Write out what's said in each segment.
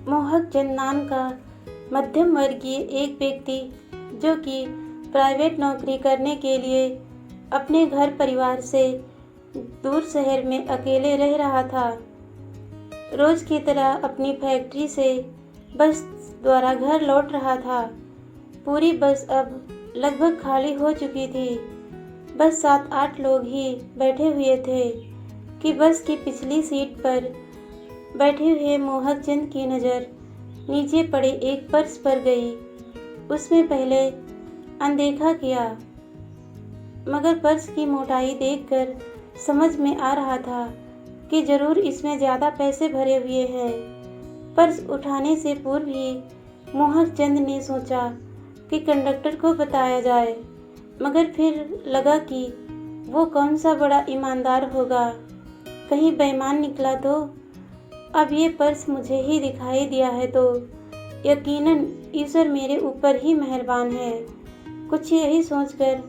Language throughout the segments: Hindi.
मोहक चंद नाम का मध्यम वर्गीय एक व्यक्ति जो कि प्राइवेट नौकरी करने के लिए अपने घर परिवार से दूर शहर में अकेले रह रहा था, रोज की तरह अपनी फैक्ट्री से बस द्वारा घर लौट रहा था। पूरी बस अब लगभग खाली हो चुकी थी। बस 7-8 लोग ही बैठे हुए थे कि बस की पिछली सीट पर बैठे हुए मोहक चंद की नज़र नीचे पड़े एक पर्स पर गई। उसमें पहले अनदेखा किया, मगर पर्स की मोटाई देखकर समझ में आ रहा था कि जरूर इसमें ज़्यादा पैसे भरे हुए हैं। पर्स उठाने से पूर्व ही मोहक चंद ने सोचा कि कंडक्टर को बताया जाए, मगर फिर लगा कि वो कौन सा बड़ा ईमानदार होगा, कहीं बेईमान निकला तो। अब ये पर्स मुझे ही दिखाई दिया है तो यकीनन ईश्वर मेरे ऊपर ही मेहरबान है। कुछ यही सोचकर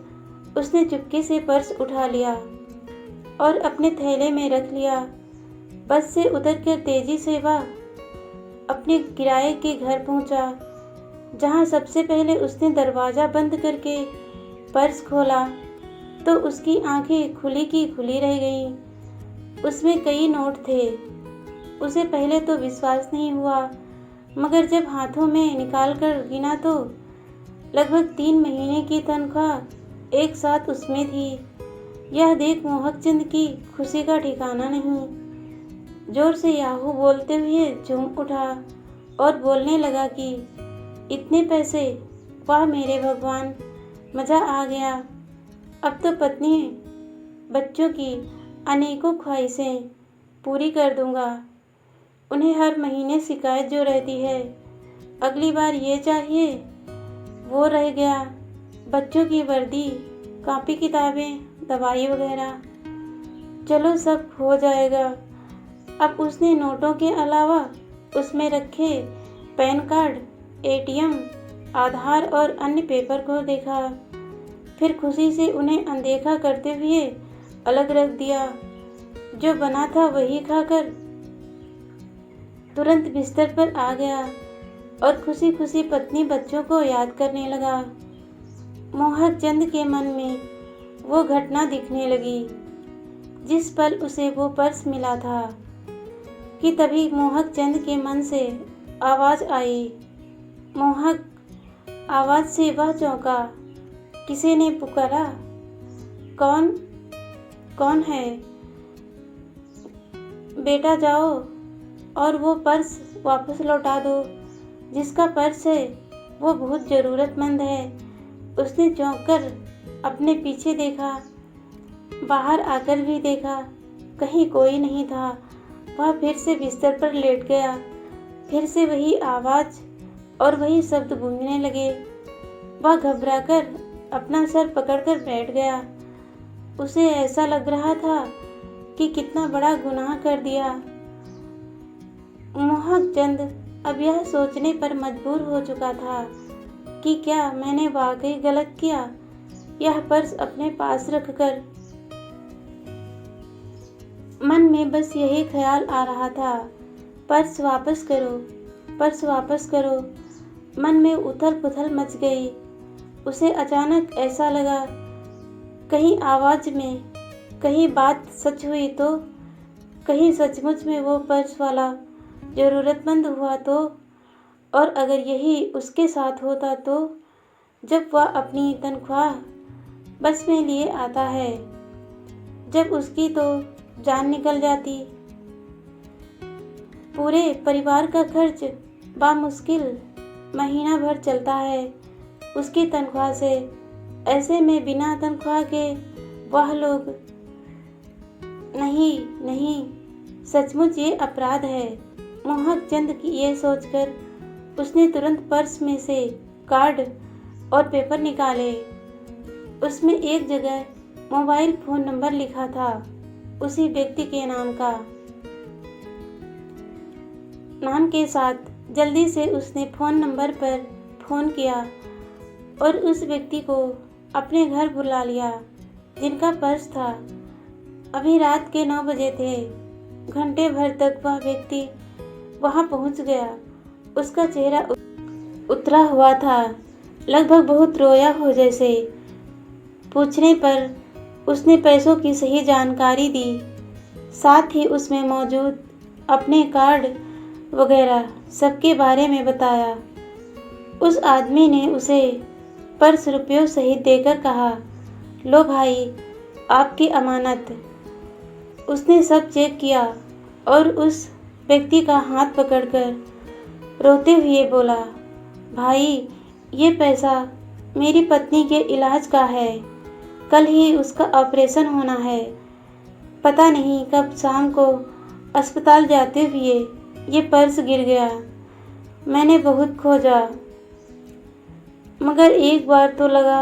उसने चुपके से पर्स उठा लिया और अपने थैले में रख लिया। बस से उतरकर तेजी से वह अपने किराए के घर पहुंचा, जहां सबसे पहले उसने दरवाज़ा बंद करके पर्स खोला तो उसकी आंखें खुली की खुली रह गईं। उसमें कई नोट थे। उसे पहले तो विश्वास नहीं हुआ, मगर जब हाथों में निकाल कर गिना तो लगभग 3 महीने की तनख्वाह एक साथ उसमें थी। यह देख मोहक चंद की खुशी का ठिकाना नहीं। जोर से याहू बोलते हुए झूम उठा और बोलने लगा कि इतने पैसे, वाह मेरे भगवान, मज़ा आ गया। अब तो पत्नी बच्चों की अनेकों ख्वाहिशें पूरी कर दूंगा। उन्हें हर महीने शिकायत जो रहती है, अगली बार ये चाहिए, वो रह गया, बच्चों की वर्दी, कॉपी किताबें, दवाई वगैरह, चलो सब हो जाएगा। अब उसने नोटों के अलावा उसमें रखे पैन कार्ड, एटीएम, आधार और अन्य पेपर को देखा। फिर खुशी से उन्हें अनदेखा करते हुए अलग रख दिया। जो बना था वही खाकर तुरंत बिस्तर पर आ गया और खुशी खुशी पत्नी बच्चों को याद करने लगा। मोहक चंद के मन में वो घटना दिखने लगी जिस पल उसे वो पर्स मिला था कि तभी मोहक चंद के मन से आवाज़ आई। मोहक, आवाज़ से वह चौंका। किसी ने पुकारा, कौन कौन है? बेटा जाओ और वो पर्स वापस लौटा दो। जिसका पर्स है वो बहुत ज़रूरतमंद है। उसने चौंक कर अपने पीछे देखा, बाहर आकर भी देखा, कहीं कोई नहीं था। वह फिर से बिस्तर पर लेट गया। फिर से वही आवाज़ और वही शब्द गूंजने लगे। वह घबराकर अपना सर पकड़कर बैठ गया। उसे ऐसा लग रहा था कि कितना बड़ा गुनाह कर दिया। मोहक चंद अब यह सोचने पर मजबूर हो चुका था कि क्या मैंने वाकई गलत किया। यह पर्स अपने पास रखकर मन में बस यही ख्याल आ रहा था, पर्स वापस करो, पर्स वापस करो। मन में उथल पुथल मच गई। उसे अचानक ऐसा लगा, कहीं आवाज़ में, कहीं बात सच हुई तो, कहीं सचमुच में वो पर्स वाला ज़रूरतमंद हुआ तो, और अगर यही उसके साथ होता तो, जब वह अपनी तनख्वाह बस में लिए आता है, जब उसकी तो जान निकल जाती। पूरे परिवार का खर्च बामुश्किल महीना भर चलता है उसकी तनख्वाह से। ऐसे में बिना तनख्वाह के वह लोग, नहीं नहीं, सचमुच ये अपराध है। मोहक चंद की ये सोचकर उसने तुरंत पर्स में से कार्ड और पेपर निकाले। उसमें एक जगह मोबाइल फ़ोन नंबर लिखा था, उसी व्यक्ति के नाम के साथ। जल्दी से उसने फ़ोन नंबर पर फ़ोन किया और उस व्यक्ति को अपने घर बुला लिया जिनका पर्स था। अभी रात के 9 बजे थे। घंटे भर तक वह व्यक्ति वहां पहुंच गया उसका चेहरा उतरा हुआ था, लगभग बहुत रोया हो जैसे। पूछने पर उसने पैसों की सही जानकारी दी, साथ ही उसमें मौजूद अपने कार्ड वगैरह सबके बारे में बताया। उस आदमी ने उसे पर्स रुपयों सहित देकर कहा, लो भाई, आपकी अमानत। उसने सब चेक किया और उस व्यक्ति का हाथ पकड़कर रोते हुए बोला, भाई, ये पैसा मेरी पत्नी के इलाज का है। कल ही उसका ऑपरेशन होना है। पता नहीं कब शाम को अस्पताल जाते हुए ये पर्स गिर गया। मैंने बहुत खोजा, मगर एक बार तो लगा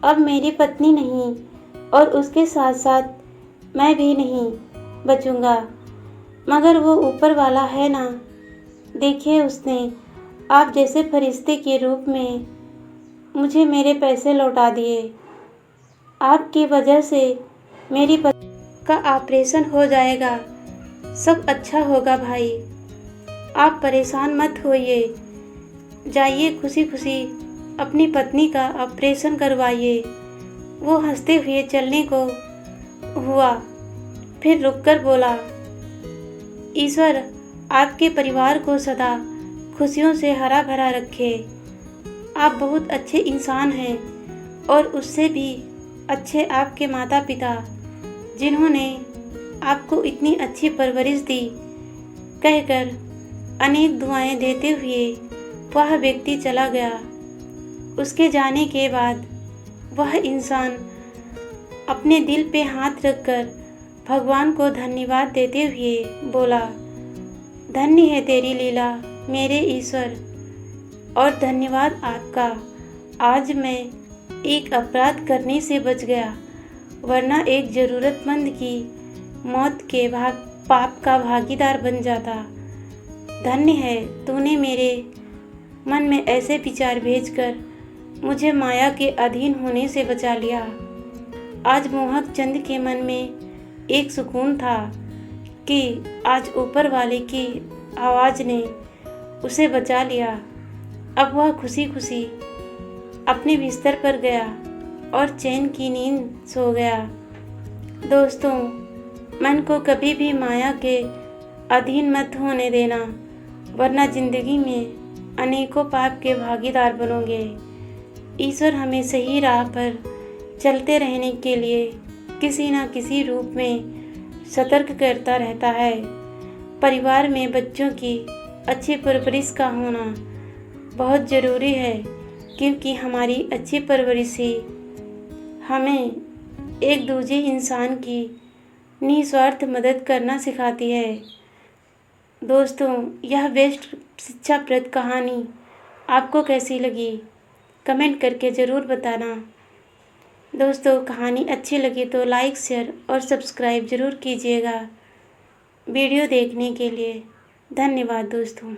अब मेरी पत्नी नहीं और उसके साथ साथ मैं भी नहीं बचूंगा। मगर वो ऊपर वाला है ना, देखिए उसने आप जैसे फरिश्ते के रूप में मुझे मेरे पैसे लौटा दिए। आपकी वजह से मेरी पत्नी का ऑपरेशन हो जाएगा। सब अच्छा होगा भाई, आप परेशान मत होइए। जाइए खुशी खुशी अपनी पत्नी का ऑपरेशन करवाइए। वो हंसते हुए चलने को हुआ, फिर रुककर बोला, ईश्वर आपके परिवार को सदा खुशियों से हरा भरा रखे। आप बहुत अच्छे इंसान हैं और उससे भी अच्छे आपके माता पिता, जिन्होंने आपको इतनी अच्छी परवरिश दी। कहकर अनेक दुआएं देते हुए वह व्यक्ति चला गया। उसके जाने के बाद वह इंसान अपने दिल पे हाथ रखकर भगवान को धन्यवाद देते हुए बोला, धन्य है तेरी लीला मेरे ईश्वर, और धन्यवाद आपका। आज मैं एक अपराध करने से बच गया, वरना एक ज़रूरतमंद की मौत के पाप का भागीदार बन जाता। धन्य है तूने मेरे मन में ऐसे विचार भेजकर मुझे माया के अधीन होने से बचा लिया। आज मोहक चंद के मन में एक सुकून था कि आज ऊपर वाले की आवाज़ ने उसे बचा लिया। अब वह खुशी खुशी अपने बिस्तर पर गया और चैन की नींद सो गया। दोस्तों, मन को कभी भी माया के अधीन मत होने देना, वरना जिंदगी में अनेकों पाप के भागीदार बनोगे। ईश्वर हमें सही राह पर चलते रहने के लिए किसी न किसी रूप में सतर्क करता रहता है। परिवार में बच्चों की अच्छी परवरिश का होना बहुत ज़रूरी है, क्योंकि हमारी अच्छी परवरिश ही हमें एक दूसरे इंसान की निस्वार्थ मदद करना सिखाती है। दोस्तों, यह बेस्ट शिक्षाप्रद कहानी आपको कैसी लगी, कमेंट करके ज़रूर बताना। दोस्तों, कहानी अच्छी लगी तो लाइक, शेयर और सब्सक्राइब ज़रूर कीजिएगा। वीडियो देखने के लिए धन्यवाद दोस्तों।